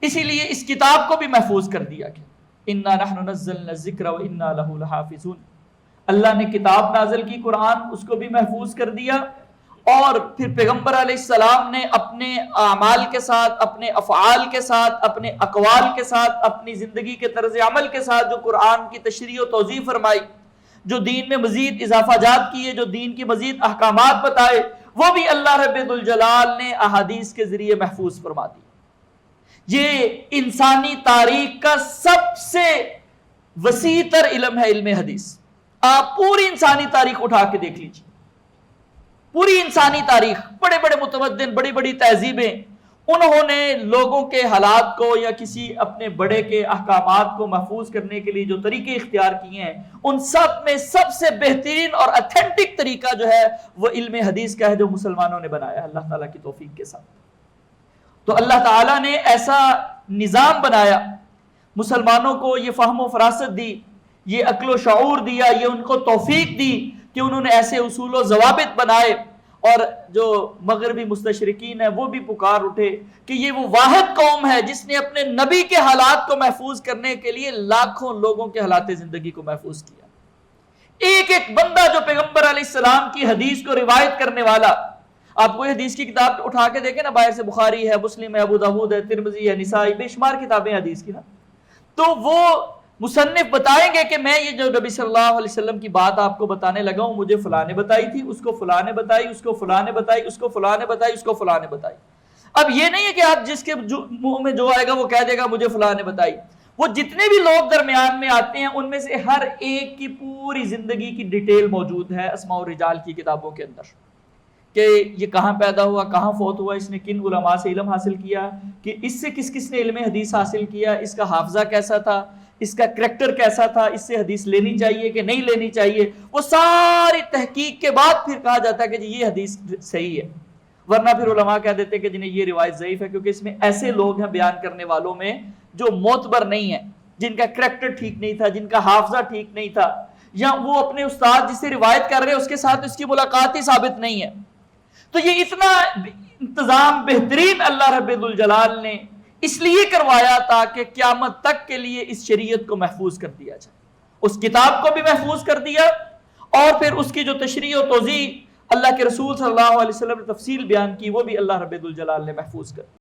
اسی لیے اس کتاب کو بھی محفوظ کر دیا گیا. انا نحن نزلنا الذکر وانا لہ لحافظون. اللہ نے کتاب نازل کی قرآن، اس کو بھی محفوظ کر دیا، اور پھر پیغمبر علیہ السلام نے اپنے اعمال کے ساتھ، اپنے افعال کے ساتھ، اپنے اقوال کے ساتھ، اپنی زندگی کے طرز عمل کے ساتھ جو قرآن کی تشریح و توضیح فرمائی، جو دین میں مزید اضافہ جات کیے، جو دین کی مزید احکامات بتائے، وہ بھی اللہ رب الجلال نے احادیث کے ذریعے محفوظ فرما دی. یہ انسانی تاریخ کا سب سے وسیع تر علم ہے علم حدیث. آپ پوری انسانی تاریخ اٹھا کے دیکھ لیجیے، پوری انسانی تاریخ، بڑے بڑے متمدن، بڑی بڑی تہذیبیں، انہوں نے لوگوں کے حالات کو یا کسی اپنے بڑے کے احکامات کو محفوظ کرنے کے لیے جو طریقے اختیار کیے ہیں، ان سب میں سب سے بہترین اور اتھینٹک طریقہ جو ہے وہ علم حدیث کا ہے، جو مسلمانوں نے بنایا اللہ تعالیٰ کی توفیق کے ساتھ. تو اللہ تعالیٰ نے ایسا نظام بنایا، مسلمانوں کو یہ فہم و فراست دی، یہ عقل و شعور دیا، یہ ان کو توفیق دی کہ انہوں نے ایسے اصول و ضوابط بنائے. اور جو مغربی مستشرقین ہیں وہ بھی پکار اٹھے کہ یہ وہ واحد قوم ہے جس نے اپنے نبی کے حالات کو محفوظ کرنے کے لیے لاکھوں لوگوں کے حالات زندگی کو محفوظ کیا. ایک ایک بندہ جو پیغمبر علیہ السلام کی حدیث کو روایت کرنے والا، آپ کوئی حدیث کی کتاب اٹھا کے دیکھیں نا، باہر سے بخاری ہے، مسلم ہے، ابو داؤد ہے، ترمذی ہے، نسائی، بے شمار کتابیں حدیث کی نا، تو وہ مصنف بتائیں گے کہ میں یہ جو نبی صلی اللہ علیہ وسلم کی بات آپ کو بتانے لگا ہوں، مجھے فلاں نے بتائی تھی، اس کو فلاں نے بتائی، اس کو فلاں نے بتائی، اس کو فلاں نے بتائی، اس کو فلاں نے بتائی. اب یہ نہیں ہے کہ آپ جس کے منہ میں جو آئے گا وہ کہہ دے گا مجھے فلاں نے بتائی. وہ جتنے بھی لوگ درمیان میں آتے ہیں ان میں سے ہر ایک کی پوری زندگی کی ڈیٹیل موجود ہے اسماء الرجال کی کتابوں کے اندر، کہ یہ کہاں پیدا ہوا، کہاں فوت ہوا، اس نے کن علماء سے علم حاصل کیا، کہ اس سے کس کس نے علم حدیث حاصل کیا، اس کا حافظہ کیسا تھا، اس کا کریکٹر کیسا تھا، اس سے حدیث لینی چاہیے کہ نہیں لینی چاہیے. وہ ساری تحقیق کے بعد پھر کہا جاتا ہے کہ جی یہ حدیث صحیح ہے. ورنہ پھر علماء کہہ دیتے کہ جنہیں یہ روایت ضعیف ہے، کیونکہ اس میں ایسے لوگ ہیں بیان کرنے والوں میں جو معتبر نہیں ہیں، جن کا کریکٹر ٹھیک نہیں تھا، جن کا حافظہ ٹھیک نہیں تھا، یا وہ اپنے استاد جس سے روایت کر رہے ہیں اس کے ساتھ اس کی ملاقات ہی ثابت نہیں ہے. تو یہ اتنا انتظام بہترین اللہ رب الجلال نے اس لیے کروایا تاکہ قیامت تک کے لیے اس شریعت کو محفوظ کر دیا جائے. اس کتاب کو بھی محفوظ کر دیا، اور پھر اس کی جو تشریح و توضیح اللہ کے رسول صلی اللہ علیہ وسلم نے تفصیل بیان کی وہ بھی اللہ رب الجلال نے محفوظ کر دی.